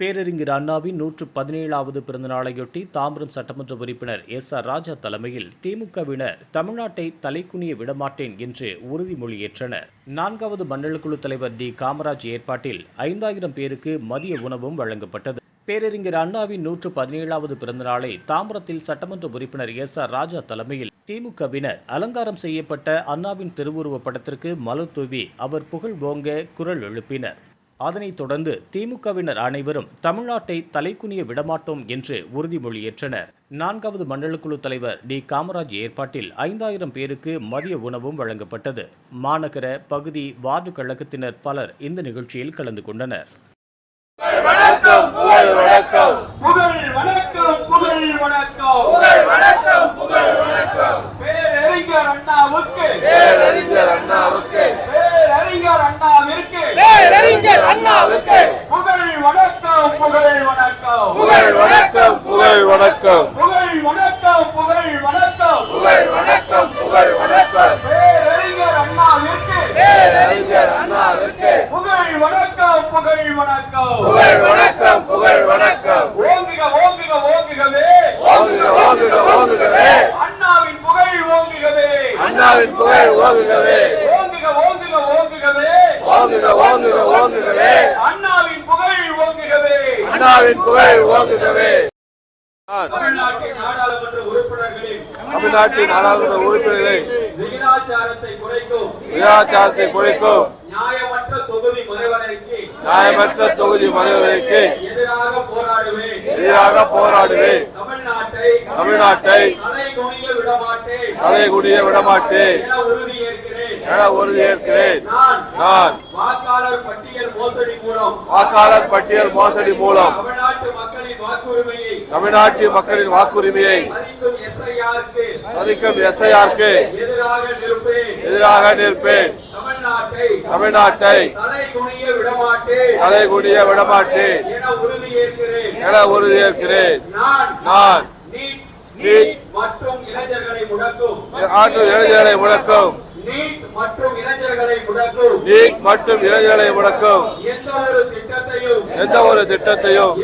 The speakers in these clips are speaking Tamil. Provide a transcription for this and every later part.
பேரறிஞர் அண்ணாவின் 117வது பிறந்தநாளையொட்டி தாம்பரம் சட்டமன்ற உறுப்பினர் SR ராஜா தலைமையில் திமுகவினர் தமிழ்நாட்டை தலைக்குனிய விடமாட்டேன் என்று உறுதிமொழியேற்றனர். 4வது மண்டலக்குழு தலைவர் டி. காமராஜ் ஏற்பாட்டில் 5000 பேருக்கு மதிய உணவும் வழங்கப்பட்டது. பேரறிஞர் அண்ணாவின் 117வது பிறந்தநாளை தாம்பரத்தில் சட்டமன்ற உறுப்பினர் SR ராஜா தலைமையில் திமுகவினர் அலங்காரம் செய்யப்பட்ட அண்ணாவின் திருவுருவப் படத்திற்கு மலர் தூவி அவர் புகழ் ஓங்க குரல் எழுப்பினர். அதனைத் தொடர்ந்து திமுகவினர் அனைவரும் தமிழ்நாட்டை தலைக்குனிய விடமாட்டோம் என்று உறுதிமொழியேற்றனர். 4வது மண்டலக்குழு தலைவர் டி. காமராஜ் ஏற்பாட்டில் 5000 பேருக்கு மதிய உணவும் வழங்கப்பட்டது. மாநகர பகுதி வார்டு கழகத்தினர் பலர் இந்த நிகழ்ச்சியில் கலந்து கொண்டனர். தமிழ்நாட்டின் நாடாளுமன்ற உறுப்பினர்களை விகிதாச்சாரத்தை குறைக்கும் நியாயமற்ற தொகுதி மறுவரைக்கு எதிராக போராடுவேன். தமிழ்நாட்டை தலைகுனிய விடமாட்டேன் என உறுதியேற்கிறேன். நான் வாக்காளர் பட்டியல் மோசடி மூலம் தமிழ்நாட்டு மக்களின் வாக்குரிமையை மதிக்கும் SIRக்கு எதிராக நிற்பேன். தமிழ்நாட்டை தலைகுனிய விடமாட்டேன் என உறுதியேற்கிறேன். நான் நீட் மற்றும் இளைஞர்களை முடக்கும் எந்த ஒரு திட்டத்தையும்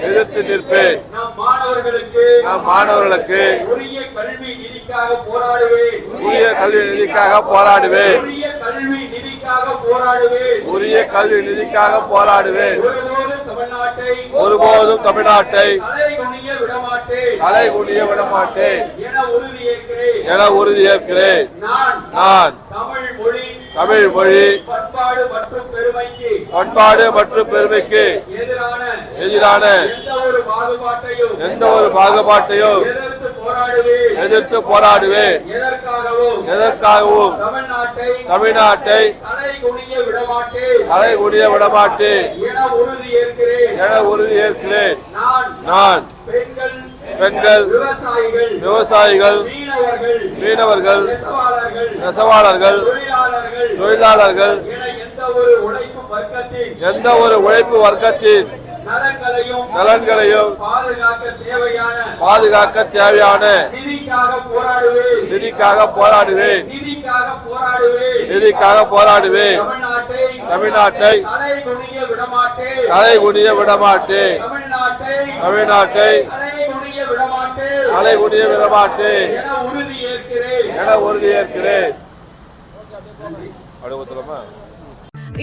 எதிர்த்து நிற்பேன். நம் மாணவர்களுக்கு உரிய கல்வி நிதிக்காக போராடுவேன். ஒருபோதும் தமிழ்நாட்டை தலைகுனிய விடமாட்டேன் என உறுதியேற்கிறேன். நான் தமிழ் மொழி பண்பாடு மற்றும் பெருமைக்கு எதிரான எந்த ஒரு பாகுபாட்டையும் எதிர்த்து போராடுவேன். எதற்காகவும் தமிழ்நாட்டை தலைகுனிய விடமாட்டேன் என உறுதியேற்கிறேன். நான் பெண்கள், விவசாயிகள், மீனவர்கள், நெசவாளர்கள், தொழிலாளர்கள் எந்த ஒரு உழைப்பு வர்க்கத்தின் நலன்களையும் பாதுகாக்க தேவையான நிதிக்காக போராடுவேன். தமிழ்நாட்டை தலைகுனிய விடமாட்டேன் என உறுதியேற்கிறேன்.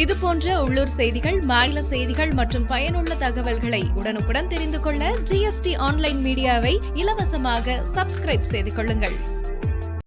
இது போன்ற உள்ளூர் செய்திகள், மாநில செய்திகள் மற்றும் பயனுள்ள தகவல்களை உடனுக்குடன் தெரிந்து கொள்ள GST ஆன்லைன் மீடியாவை இலவசமாக சப்ஸ்கிரைப் செய்து கொள்ளுங்கள்.